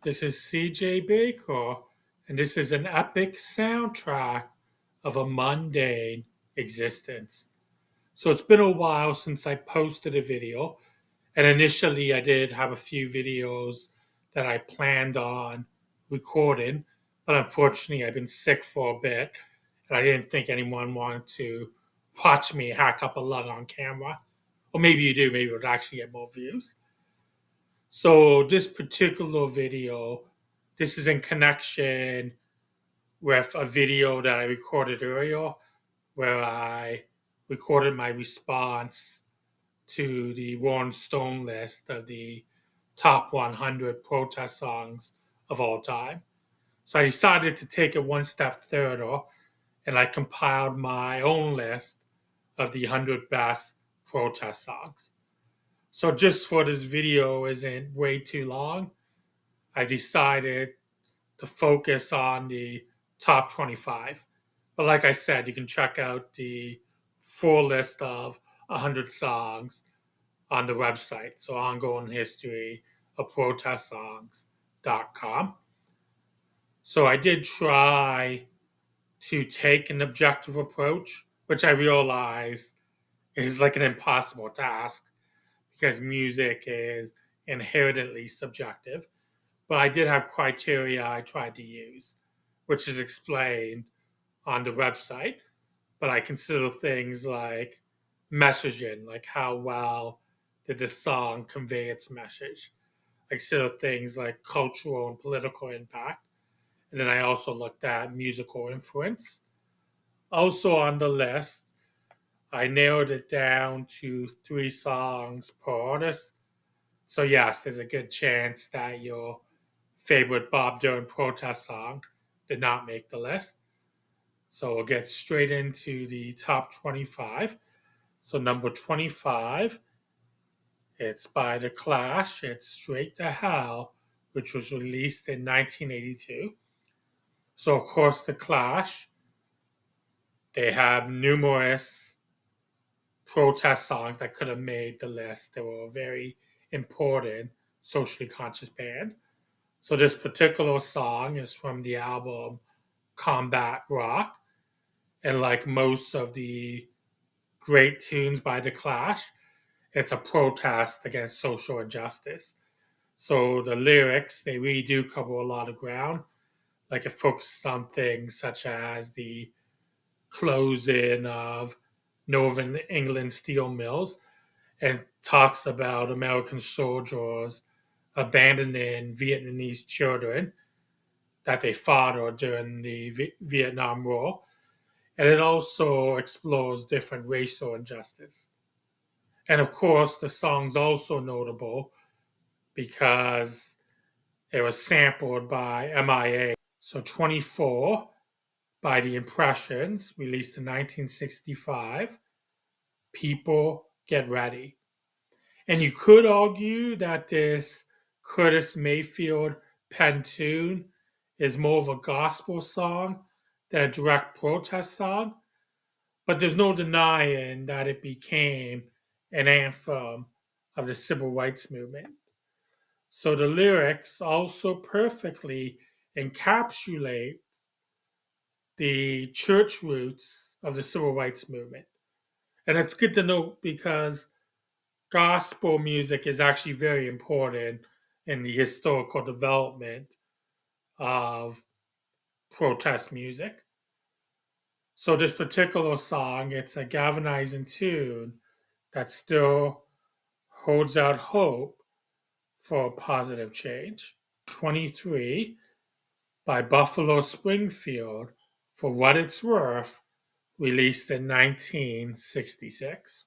This is CJ Baker, and this is an epic soundtrack of a mundane existence. So it's been a while since I posted a video, and initially I did have a few videos that I planned on recording, but unfortunately I've been sick for a bit, and I didn't think anyone wanted to watch me hack up a lung on camera. Or maybe you do, maybe it would actually get more views. So this particular video, this is in connection with a video that I recorded earlier where I recorded my response to the Rolling Stone list of the top 100 protest songs of all time. So I decided to take it one step further and I compiled my own list of the 100 best protest songs. So just for this video isn't way too long, I decided to focus on the top 25. But like I said, you can check out the full list of 100 songs on the website. So ongoing history of protestsongs.com. So I did try to take an objective approach, which I realize is like an impossible task because music is inherently subjective. But I did have criteria I tried to use, which is explained on the website. But I consider things like messaging, like how well did the song convey its message. I consider things like cultural and political impact. And then I also looked at musical influence. Also on the list, I narrowed it down to 3 songs per artist. So, yes, there's a good chance that your favorite Bob Dylan protest song did not make the list. So we'll get straight into the top 25. So number 25, it's by The Clash. It's Straight to Hell, which was released in 1982. So of course The Clash, they have numerous protest songs that could have made the list. They were a very important socially conscious band. So this particular song is from the album Combat Rock. And like most of the great tunes by The Clash, it's a protest against social injustice. So the lyrics, they really do cover a lot of ground. Like it focuses on things such as the closing of Northern England steel mills and talks about American soldiers abandoning Vietnamese children that they fought during the Vietnam War. And it also explores different racial injustice. And of course, the song's also notable because it was sampled by MIA. So 24 by The Impressions, released in 1965. People Get Ready. And you could argue that this Curtis Mayfield pen tune is more of a gospel song than a direct protest song, but there's no denying that it became an anthem of the civil rights movement. So the lyrics also perfectly encapsulate the church roots of the civil rights movement. And it's good to note because gospel music is actually very important in the historical development of protest music. So this particular song, it's a galvanizing tune that still holds out hope for positive change. 23 by Buffalo Springfield, For What It's Worth, released in 1966.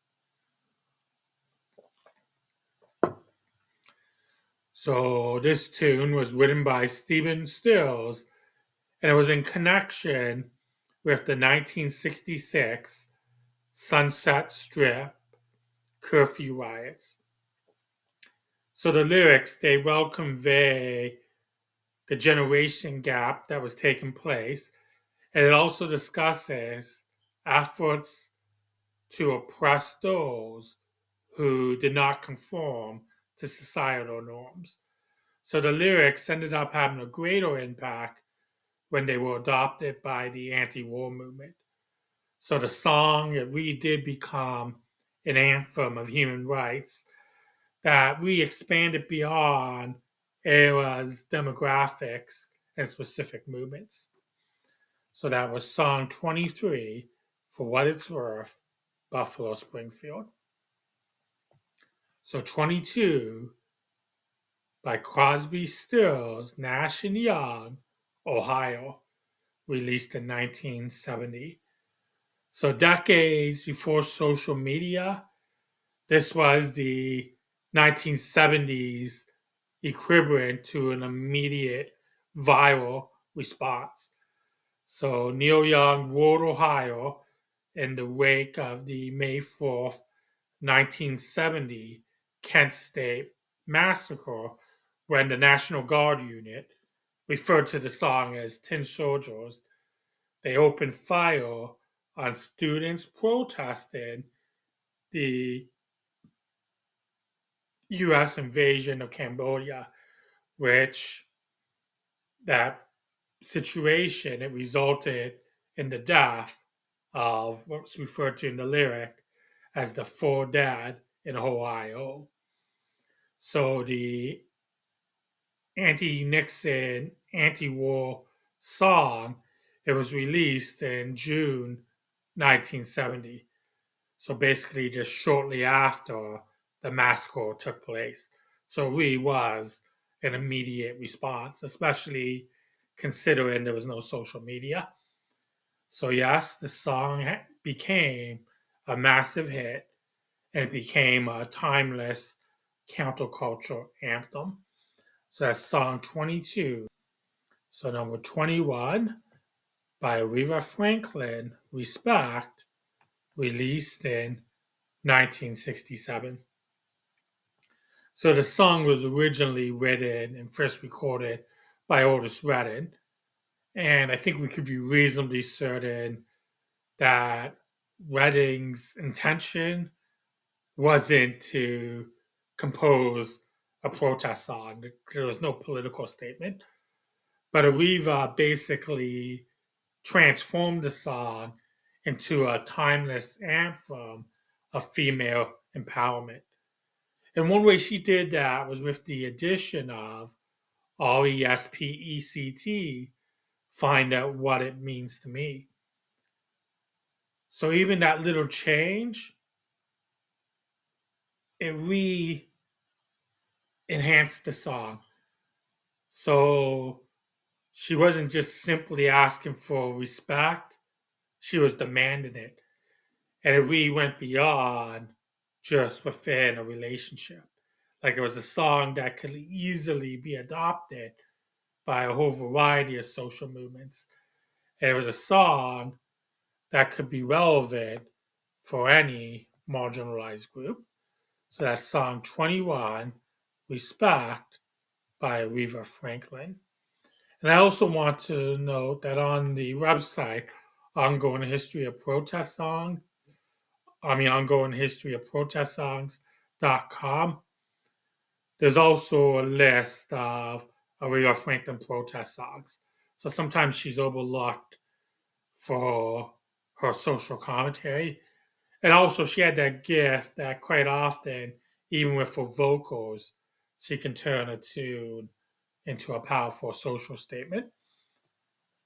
So this tune was written by Stephen Stills, and it was in connection with the 1966 Sunset Strip curfew riots. So the lyrics, they well convey the generation gap that was taking place, and it also discusses efforts to oppress those who did not conform to societal norms. So the lyrics ended up having a greater impact when they were adopted by the anti-war movement. So the song, it really did become an anthem of human rights that we expanded beyond eras, demographics, and specific movements. So that was song 23, For What It's Worth, Buffalo Springfield. So 22 by Crosby, Stills, Nash and Young, Ohio, released in 1970. So decades before social media, this was the 1970s equivalent to an immediate viral response. So Neil Young wrote Ohio in the wake of the May 4th, 1970 Kent State massacre when the National Guard unit referred to the song as Tin Soldiers. They opened fire on students protesting the U.S. invasion of Cambodia, which that situation it resulted in the death of what's referred to in the lyric as the four dead in Ohio. So the anti-Nixon, anti-war song, it was released in June 1970. So basically just shortly after the massacre took place. So it really was an immediate response, especially considering there was no social media. So yes, the song became a massive hit and it became a timeless counterculture anthem. So that's song 22. So number 21 by Aretha Franklin, Respect, released in 1967. So the song was originally written and first recorded by Otis Redding. And I think we could be reasonably certain that Redding's intention wasn't to compose a protest song. There was no political statement. But Aretha basically transformed the song into a timeless anthem of female empowerment. And one way she did that was with the addition of RESPECT, find out what it means to me. So even that little change, it enhanced the song. So she wasn't just simply asking for respect, she was demanding it. And it went beyond just within a relationship. Like it was a song that could easily be adopted by a whole variety of social movements. And it was a song that could be relevant for any marginalized group. So that's song 21, Respect by Aretha Franklin. And I also want to note that on the website, Ongoing History of Protest Songs.com, there's also a list of Aretha Franklin protest songs. So sometimes she's overlooked for her social commentary. And also, she had that gift that quite often, even with her vocals, she can turn a tune into a powerful social statement.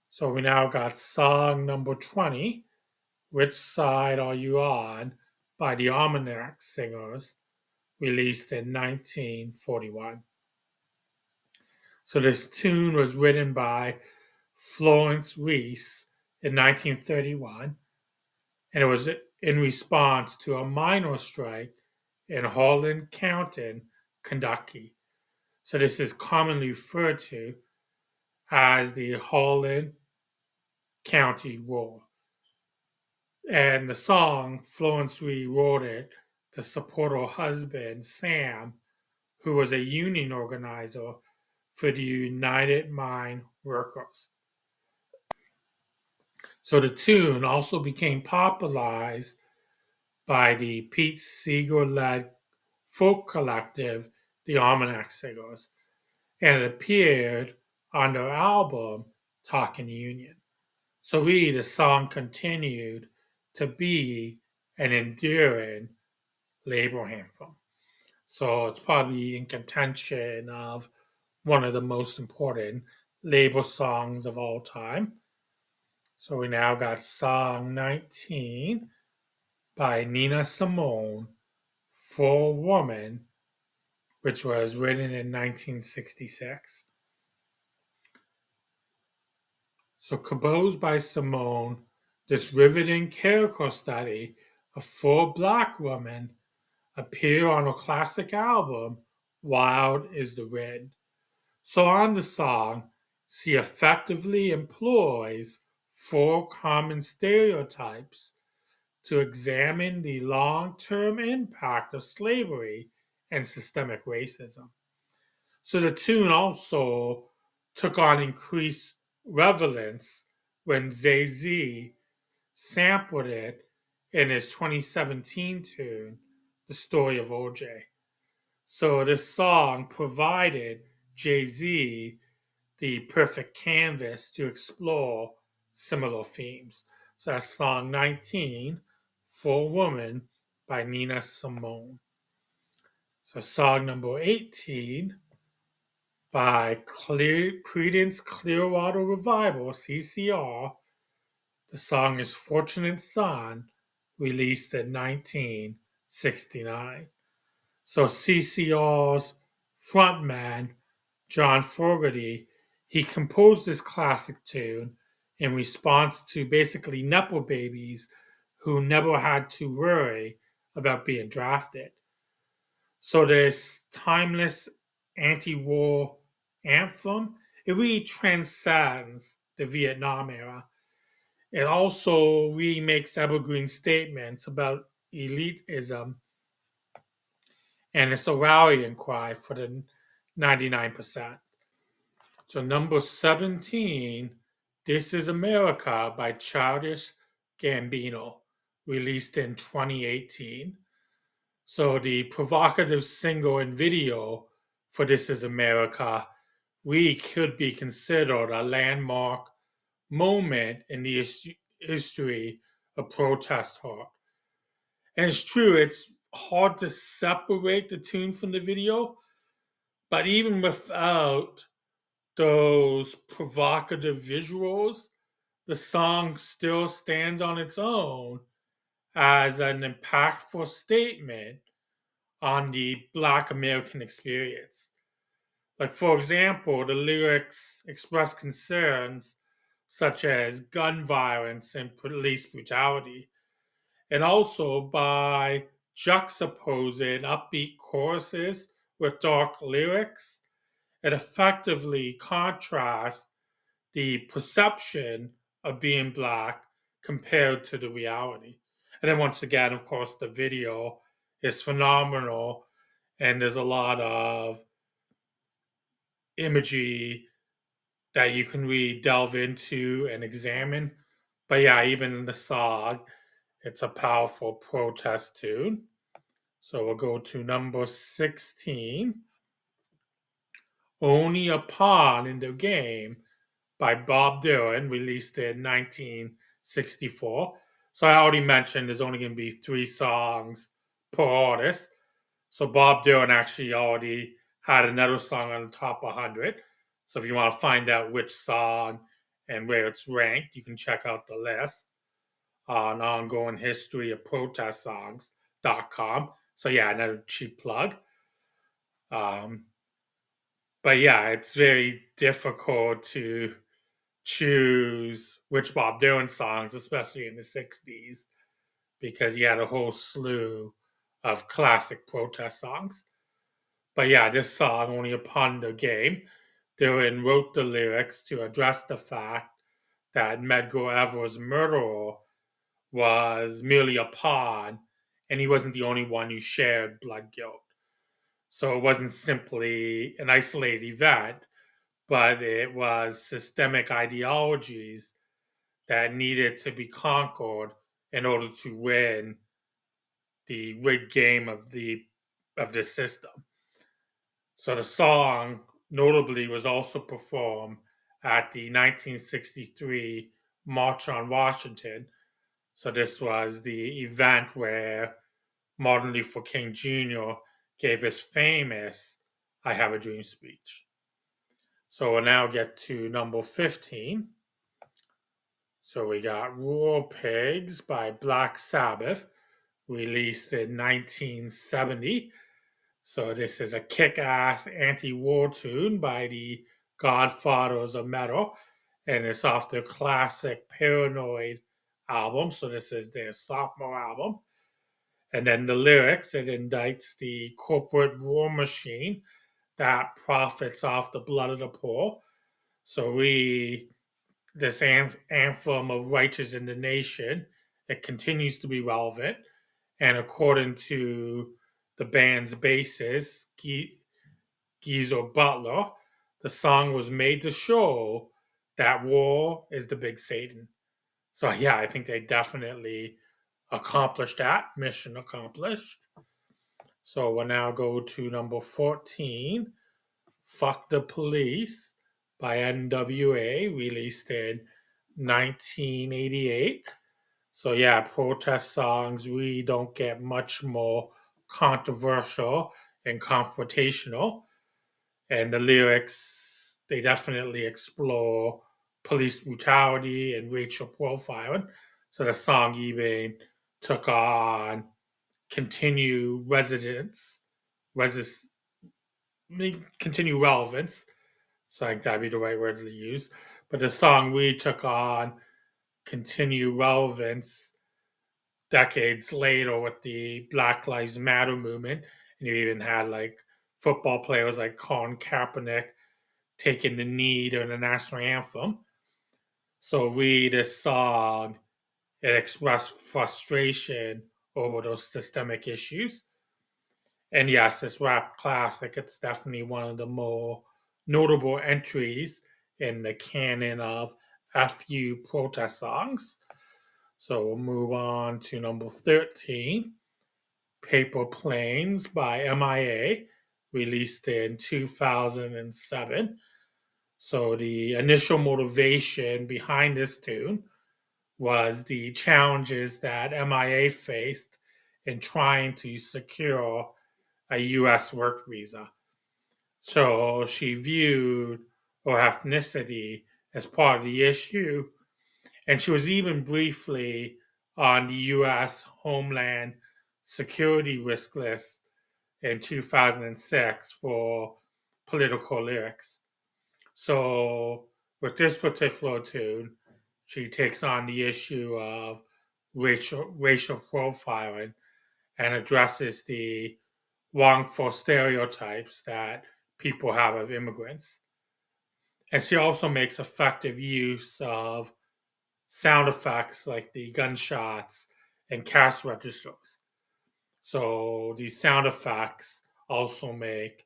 So we now got song number 20, Which Side Are You On, by the Almanac Singers, released in 1941. So this tune was written by Florence Reese in 1931, and it was in response to a miners' strike in Harlan County, Kentucky. So this is commonly referred to as the Harlan County War. And the song, Florence rewrote it to support her husband, Sam, who was a union organizer for the United Mine Workers. So the tune also became popularized by the Pete Seeger led folk collective, the Almanac Singers. and it appeared on their album Talking Union. So really, the song continued to be an enduring labor anthem. So it's probably in contention of one of the most important labor songs of all time. So we now got song 19 by Nina Simone, For Woman, which was written in 1966. So composed by Simone, this riveting character study of four black women appear on a classic album, Wild is the Wind. So on the song, she effectively employs four common stereotypes to examine the long-term impact of slavery and systemic racism. So the tune also took on increased relevance when Jay-Z sampled it in his 2017 tune, The Story of OJ. So this song provided Jay-Z the perfect canvas to explore similar themes. So that's song 19, For Woman by Nina Simone. So song number 18 by Creedence Clearwater Revival, CCR. The song is Fortunate Son, released in 1969. So CCR's frontman, John Fogerty, he composed this classic tune in response to basically Nepo babies who never had to worry about being drafted. So this timeless anti-war anthem, it really transcends the Vietnam era. It also really makes evergreen statements about elitism, and it's a rallying cry for the 99%. So number 17, This Is America by Childish Gambino, released in 2018. So the provocative single and video for This Is America really could be considered a landmark moment in the history of protest art. And it's true, it's hard to separate the tune from the video, but even without those provocative visuals, the song still stands on its own as an impactful statement on the Black American experience. Like, for example, the lyrics express concerns such as gun violence and police brutality, and also by juxtaposing upbeat choruses with dark lyrics, it effectively contrasts the perception of being black compared to the reality. And then once again, of course, the video is phenomenal, and there's a lot of imagery that you can really delve into and examine. But yeah, even in the song, it's a powerful protest tune. So we'll go to number 16, Only a Pawn in the Game by Bob Dylan, released in 1964. So I already mentioned there's only going to be 3 songs per artist. So Bob Dylan actually already had another song on the top 100. So if you want to find out which song and where it's ranked, you can check out the list on ongoing history of protest songs.com. So yeah, another cheap plug. Um, but yeah, it's very difficult to choose which Bob Dylan songs, especially in the 60s, because he had a whole slew of classic protest songs. But yeah, this song, Only Upon the Game, Dylan wrote the lyrics to address the fact that Medgar Evers' murderer was merely a pawn, and he wasn't the only one who shared blood guilt. So it wasn't simply an isolated event, but it was systemic ideologies that needed to be conquered in order to win the rigged game of the system. So the song notably was also performed at the 1963 March on Washington. So this was the event where Martin Luther King Jr. gave his famous I Have a Dream speech. So we'll now get to number 15. So we got Rural Pigs by Black Sabbath, released in 1970. So this is a kick-ass anti-war tune by the Godfathers of Metal, and it's off their classic Paranoid album. So this is their sophomore album. And then the lyrics, it indicts the corporate war machine that profits off the blood of the poor. So this anthem of righteous indignation, it continues to be relevant. And according to the band's bassist, Geezer Butler, the song was made to show that war is the big Satan. So yeah, I think they definitely accomplished that. Mission accomplished. So we'll now go to number 14, Fuck the Police by NWA, released in 1988. So yeah, protest songs really don't get much more controversial and confrontational. And the lyrics, they definitely explore police brutality and racial profiling. So the song even took on continue residence, resist, continue relevance. So I think that'd be the right word to use. But the song really took on continue relevance decades later with the Black Lives Matter movement. And you even had like football players like Colin Kaepernick taking the knee during the national anthem. So really, this song, it expressed frustration over those systemic issues. And yes, this rap classic, it's definitely one of the more notable entries in the canon of FU protest songs. So we'll move on to number 13, Paper Planes by MIA, released in 2007. So the initial motivation behind this tune was the challenges that MIA faced in trying to secure a US work visa. So she viewed her ethnicity as part of the issue, and she was even briefly on the US Homeland Security risk list in 2006 for political lyrics. So, with this particular tune, she takes on the issue of racial profiling and addresses the wrongful stereotypes that people have of immigrants. And she also makes effective use of sound effects like the gunshots and cash registers. So these sound effects also make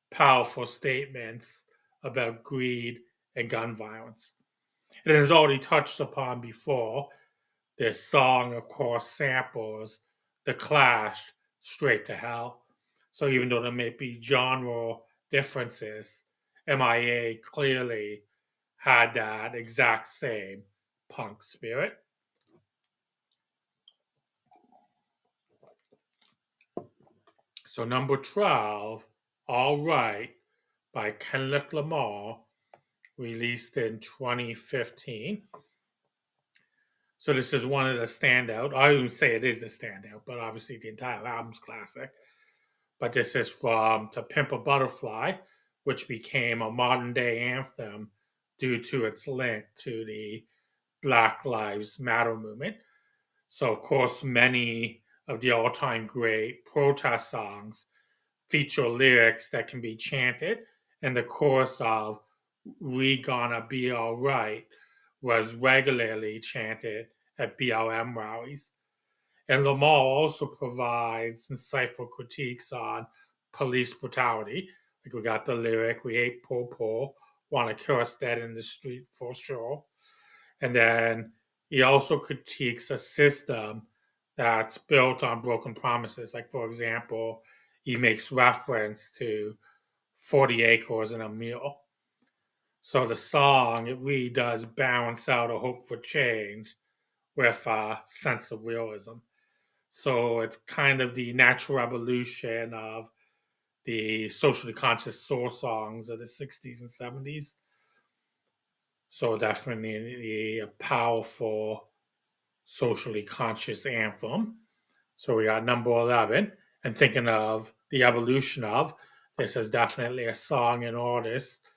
powerful statements about greed and gun violence. And as already touched upon before, this song, of course, samples The Clash, Straight to Hell. So even though there may be genre differences, MIA clearly had that exact same punk spirit. So number 12, All Right by Kendrick Lamar, released in 2015. So this is one of the standout. I wouldn't say it is the standout, but obviously the entire album's classic. But this is from To Pimp a Butterfly, which became a modern day anthem due to its link to the Black Lives Matter movement. So, of course, many of the all time great protest songs feature lyrics that can be chanted, and the chorus of We Gonna Be Alright was regularly chanted at BLM rallies. And Lamar also provides insightful critiques on police brutality. Like we got the lyric, we hate po, want to kill us dead in the street for sure. And then he also critiques a system that's built on broken promises. Like, for example, he makes reference to 40 acres and a mule. So the song, it really does balance out a hope for change with a sense of realism. So it's kind of the natural evolution of the socially conscious soul songs of the 60s and 70s. So definitely a powerful socially conscious anthem. So we got number 11. And thinking of the evolution of, this is definitely a song and artist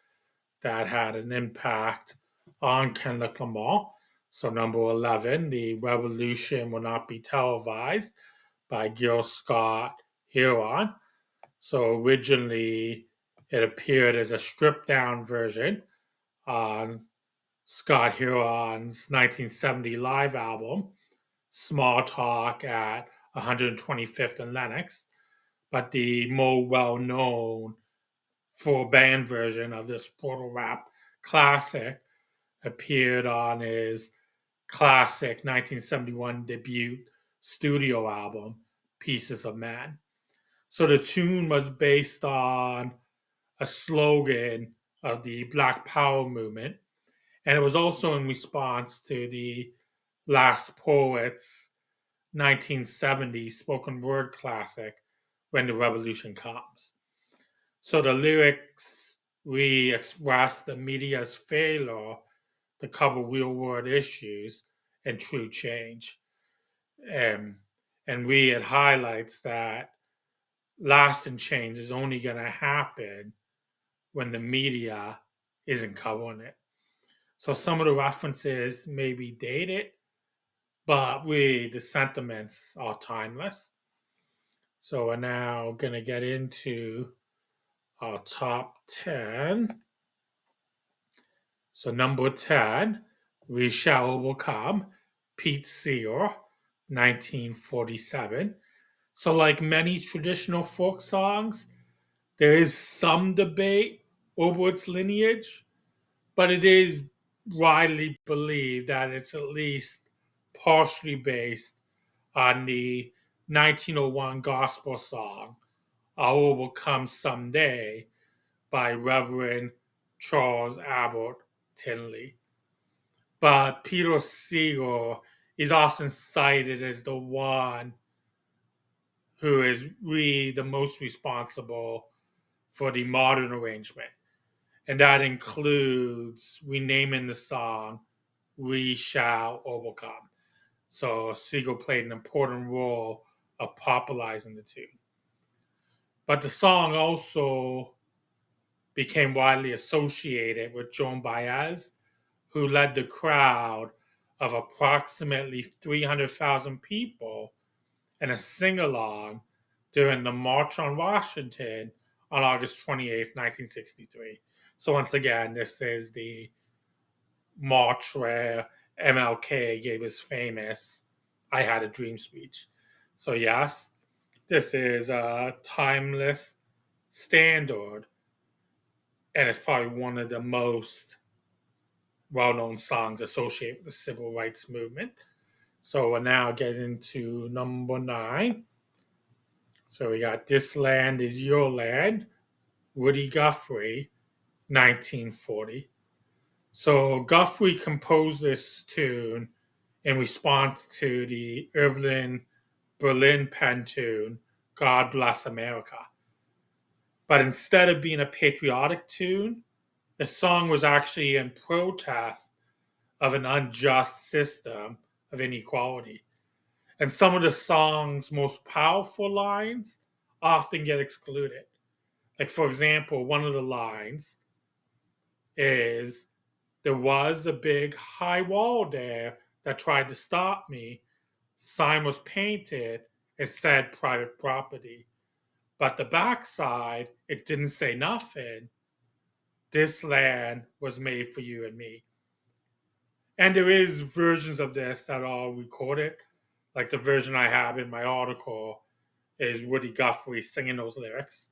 that had an impact on Kendrick Lamar. So number 11, The Revolution Will Not Be Televised by Gil Scott Heron. So originally it appeared as a stripped down version on Scott Heron's 1970 live album, Small Talk at 125th and Lenox. But the more well known full band version of this portal rap classic appeared on his classic 1971 debut studio album, Pieces of Man. So the tune was based on a slogan of the Black Power movement, and it was also in response to the Last Poets 1970 spoken word classic, When the Revolution Comes. So the lyrics we express the media's failure to cover real world issues and true change. Um, and it highlights that lasting change is only going to happen when the media isn't covering it. So some of the references may be dated, but really the sentiments are timeless. So we're now going to get into our top 10. So number 10, We Shall Overcome, Pete Seeger, 1947. So like many traditional folk songs, there is some debate over its lineage, but it is widely believed that it's at least partially based on the 1901 gospel song, I'll Overcome Someday by Reverend Charles Abbott Tinley. But Peter Seeger is often cited as the one who is really the most responsible for the modern arrangement. And that includes renaming the song We Shall Overcome. So Seeger played an important role of popularizing the tune. But the song also became widely associated with Joan Baez, who led the crowd of approximately 300,000 people in a sing along during the March on Washington on August 28th, 1963. So, once again, this is the march where MLK gave his famous I Had a Dream speech. So, yes, this is a timeless standard, and it's probably one of the most well known songs associated with the civil rights movement. So, we're now getting to number 9. So, we got This Land Is Your Land, Woody Guthrie, 1940. So Guthrie composed this tune in response to the Irving Berlin pen tune, God Bless America. But instead of being a patriotic tune, the song was actually in protest of an unjust system of inequality. And some of the song's most powerful lines often get excluded. Like, for example, one of the lines is, there was a big high wall there that tried to stop me. Sign was painted. It said private property. But the backside, it didn't say nothing. This land was made for you and me. And there is versions of this that are recorded. Like the version I have in my article is Woody Guthrie singing those lyrics.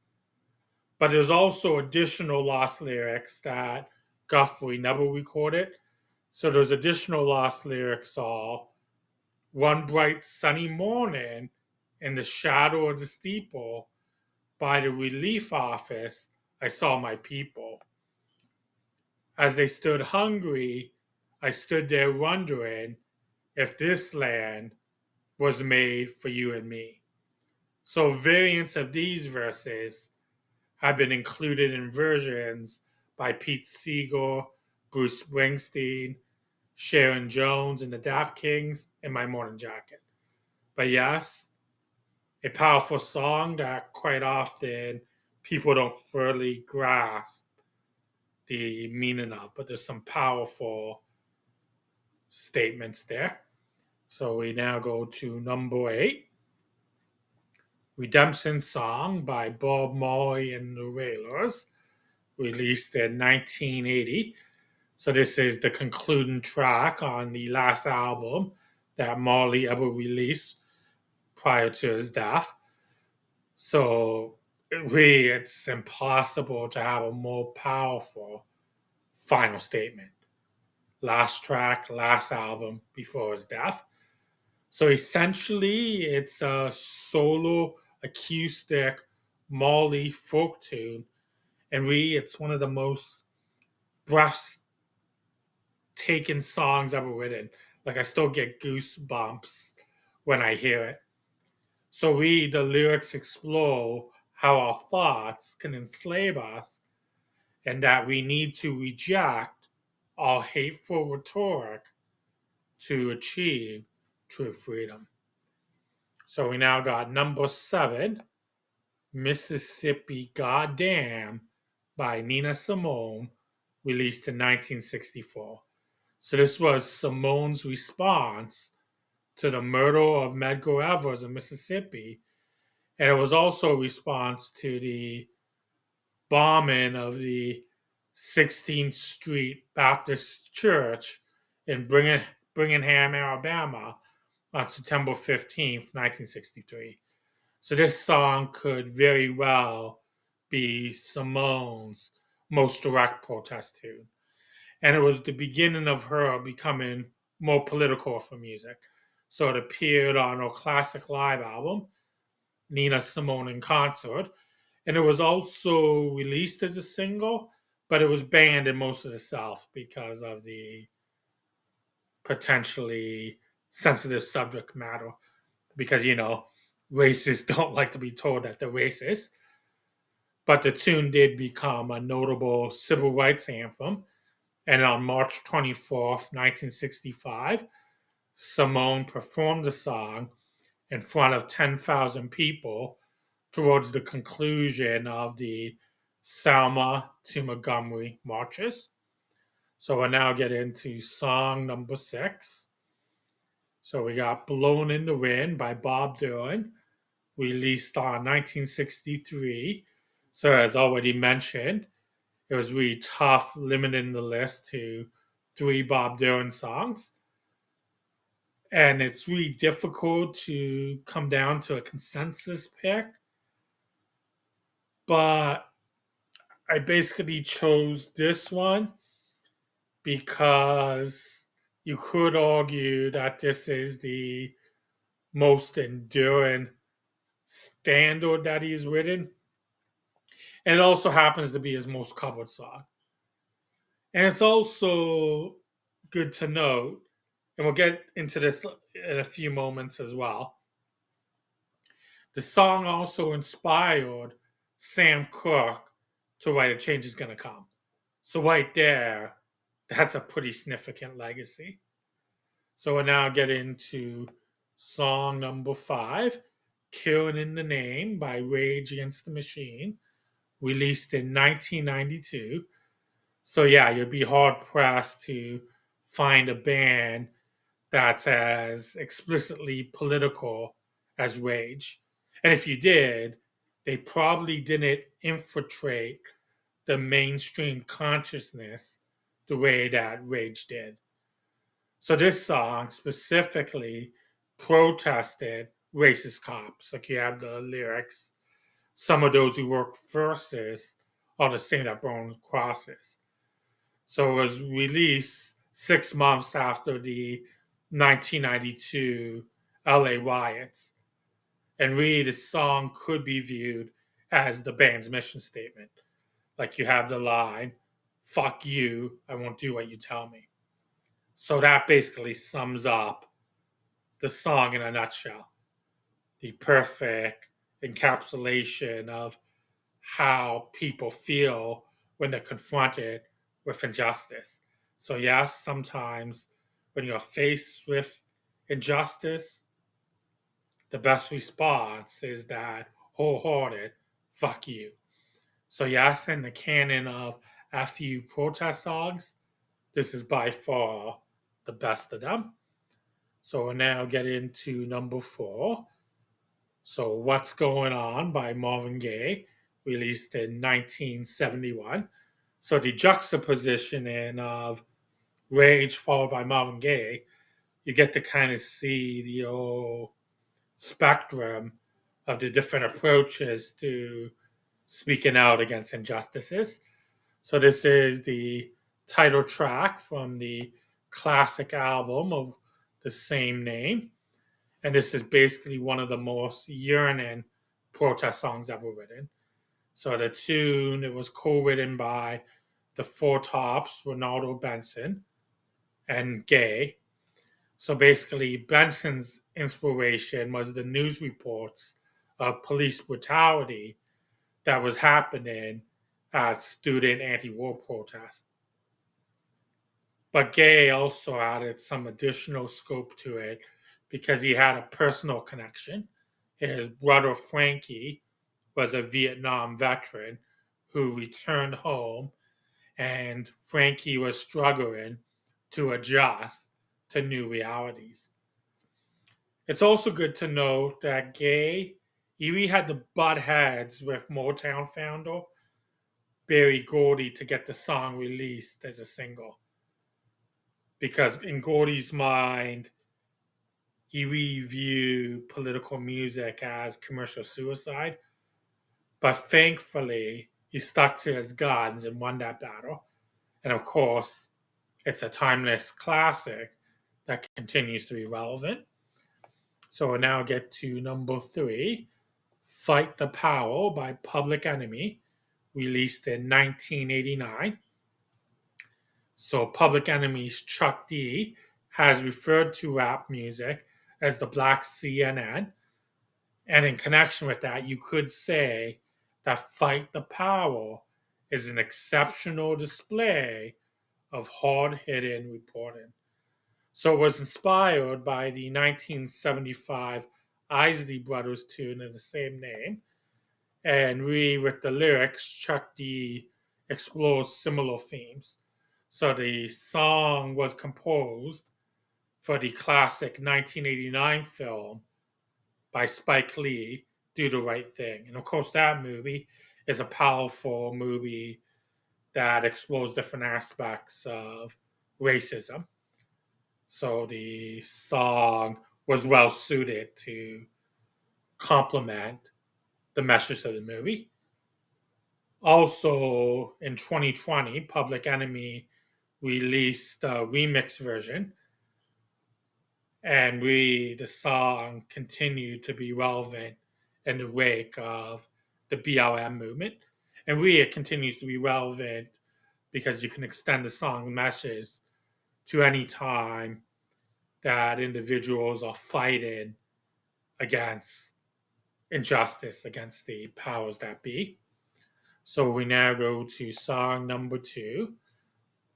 But there's also additional lost lyrics that Guthrie never recorded. So those additional lost lyrics are, one bright sunny morning in the shadow of the steeple by the relief office, I saw my people. As they stood hungry, I stood there wondering if this land was made for you and me. So, variants of these verses have been included in versions by Pete Seeger, Bruce Springsteen, Sharon Jones, and the Dap Kings in My Morning Jacket. But yes, a powerful song that quite often people don't fully grasp the meaning of, but there's some powerful statements there. So we now go to number 8, Redemption Song by Bob Marley and the Wailers, released in 1980. So this is the concluding track on the last album that Marley ever released prior to his death. So really, it's impossible to have a more powerful final statement. Last track, last album before his death. So essentially, it's a solo acoustic Marley folk tune, and really, it's one of the most breathtaking songs ever written. Like I still get goosebumps when I hear it. So really, the lyrics explore how our thoughts can enslave us, and that we need to reject all hateful rhetoric to achieve true freedom. So we now got number 7, Mississippi Goddamn by Nina Simone, released in 1964. So this was Simone's response to the murder of Medgar Evers in Mississippi, and it was also a response to the bombing of the 16th Street Baptist Church in Birmingham, Alabama on September 15th, 1963. So this song could very well be Simone's most direct protest tune. And it was the beginning of her becoming more political for music. So it appeared on her classic live album, Nina Simone in Concert, and it was also released as a single, but it was banned in most of the South because of the potentially sensitive subject matter. Because, racists don't like to be told that they're racist. But the tune did become a notable civil rights anthem. And on March 24th, 1965, Simone performed the song in front of 10,000 people towards the conclusion of the Selma to Montgomery marches. So we'll now get into song number 6. So we got Blown in the Wind by Bob Dylan, released on 1963. So as already mentioned, it was really tough limiting the list to 3 Bob Dylan songs. And it's really difficult to come down to a consensus pick. But I basically chose this one because you could argue that this is the most enduring standard that he's written. And it also happens to be his most covered song. And it's also good to note, and we'll get into this in a few moments as well. The song also inspired Sam Cooke to write A Change Is Gonna Come. So right there, that's a pretty significant legacy. So we'll now get into song number 5, Killing in the Name by Rage Against the Machine, released in 1992. So yeah, you'd be hard pressed to find a band that's as explicitly political as Rage. And if you did, they probably didn't infiltrate the mainstream consciousness the way that Rage did. So this song specifically protested racist cops. Like you have the lyrics, some of those who work forces are the same that burn crosses. So it was released 6 months after the 1992 LA riots. And really, the song could be viewed as the band's mission statement. Like you have the line, fuck you, I won't do what you tell me. So that basically sums up the song in a nutshell. The perfect encapsulation of how people feel when they're confronted with injustice. So, yes, sometimes when you're faced with injustice, the best response is that wholehearted fuck you. So, yes, in the canon of FU protest songs, this is by far the best of them. So, we'll now get into number 4. So, What's Going On by Marvin Gaye, released in 1971. So, the juxtaposition of Rage followed by Marvin Gaye, you get to kind of see the whole spectrum of the different approaches to speaking out against injustices. So, this is the title track from the classic album of the same name. And this is basically one of the most yearning protest songs ever written. So the tune, it was co-written by the Four Tops, Ronaldo Benson, and Gaye. So basically, Benson's inspiration was the news reports of police brutality that was happening at student anti-war protests. But Gaye also added some additional scope to it because he had a personal connection. His brother Frankie was a Vietnam veteran who returned home, and Frankie was struggling to adjust to new realities. It's also good to note that Gaye even had to butt heads with Motown founder Berry Gordy to get the song released as a single. Because in Gordy's mind, he reviewed political music as commercial suicide. But thankfully, he stuck to his guns and won that battle. And of course, it's a timeless classic that continues to be relevant. So we'll now get to number 3, Fight the Power by Public Enemy, released in 1989. So Public Enemy's Chuck D has referred to rap music as the Black CNN. And in connection with that, you could say that Fight the Power is an exceptional display of hard hitting reporting. So it was inspired by the 1975 Isley Brothers tune of the same name. And with the lyrics, Chuck D explores similar themes. So the song was composed for the classic 1989 film by Spike Lee, Do the Right Thing. And of course, that movie is a powerful movie that explores different aspects of racism. So the song was well suited to complement the message of the movie. Also, in 2020, Public Enemy released a remix version, and the song continued to be relevant in the wake of the BLM movement. And it continues to be relevant because you can extend the song message to any time that individuals are fighting against injustice, against the powers that be. So we now go to song number 2,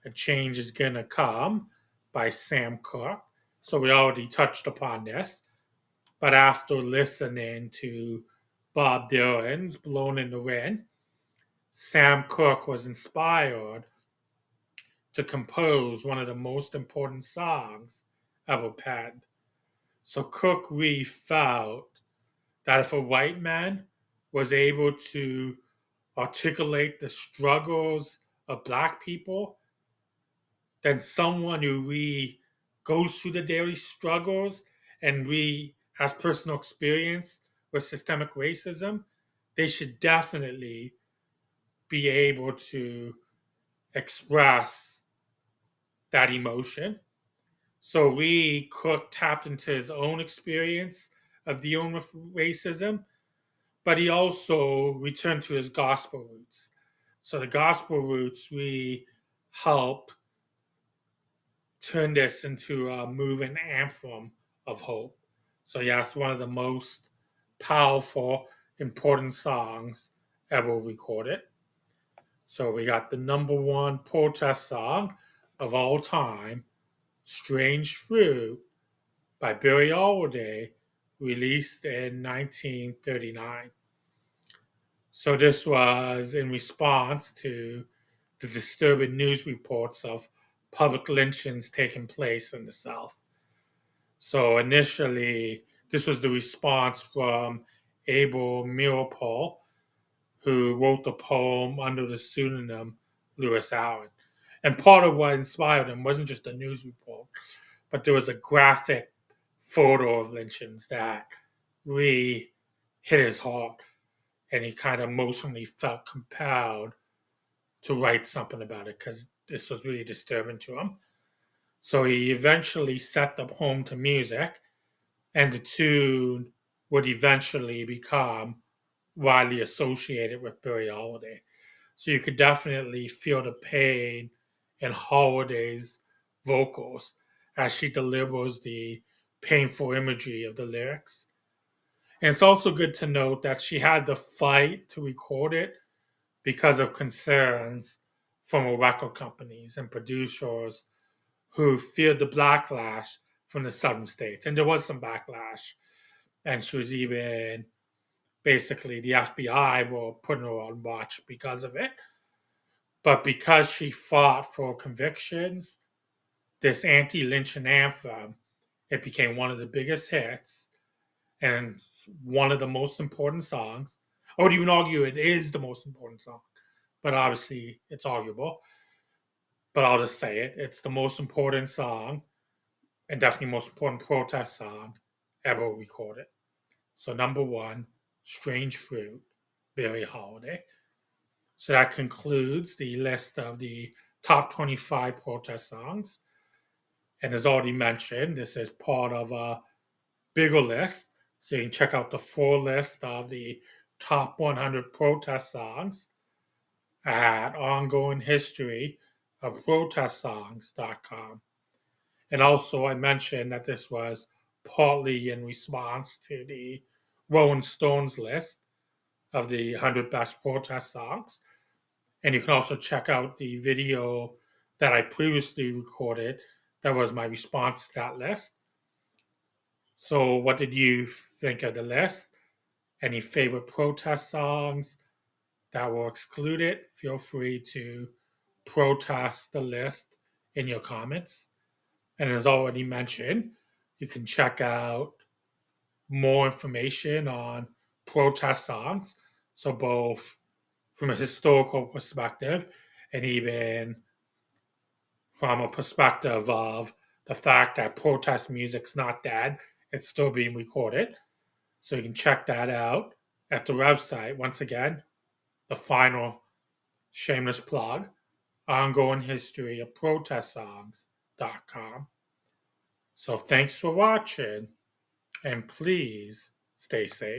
A Change is Gonna Come by Sam Cooke. So we already touched upon this, but after listening to Bob Dylan's Blown in the Wind, Sam Cooke was inspired to compose one of the most important songs ever penned. So Cooke really felt that if a white man was able to articulate the struggles of black people, then someone who really goes through the daily struggles and really has personal experience with systemic racism, they should definitely be able to express that emotion. So Lee Cook tapped into his own experience of dealing with racism, but he also returned to his gospel roots. So the gospel roots we help turn this into a moving anthem of hope. So yeah, it's one of the most powerful, important songs ever recorded. So we got the number one protest song of all time, Strange Fruit by Billie Holiday, released in 1939. So this was in response to the disturbing news reports of public lynchings taking place in the South. So initially, this was the response from Abel Meeropol, who wrote the poem under the pseudonym Lewis Allen. And part of what inspired him wasn't just a news report, but there was a graphic photo of lynchings that really hit his heart. And he kind of emotionally felt compelled to write something about it because this was really disturbing to him. So he eventually set the poem to music, and the tune would eventually become widely associated with Billie Holiday. So you could definitely feel the pain in Holiday's vocals as she delivers the painful imagery of the lyrics. And it's also good to note that she had to fight to record it because of concerns from record companies and producers who feared the backlash from the southern states. And there was some backlash. And she was even basically the FBI were putting her on watch because of it. But because she fought for convictions, this anti lynching anthem, it became one of the biggest hits and one of the most important songs. I would even argue it is the most important song, but obviously it's arguable. But I'll just say it. It's the most important song and definitely most important protest song ever recorded. So number one, Strange Fruit, Billie Holiday. So that concludes the list of the top 25 protest songs. And as already mentioned, this is part of a bigger list. So you can check out the full list of the top 100 protest songs at ongoinghistoryofprotestsongs.com. And also, I mentioned that this was partly in response to the Rolling Stones list of the 100 best protest songs. And you can also check out the video that I previously recorded that was my response to that list. So, what did you think of the list? Any favorite protest songs that were excluded? Feel free to protest the list in your comments. And as already mentioned, you can check out more information on protest songs. So, both from a historical perspective and even from a perspective of the fact that protest music's not dead, it's still being recorded. So, you can check that out at the website. Once again, the final shameless plug, ongoing history of protest songs.com. So thanks for watching and please stay safe.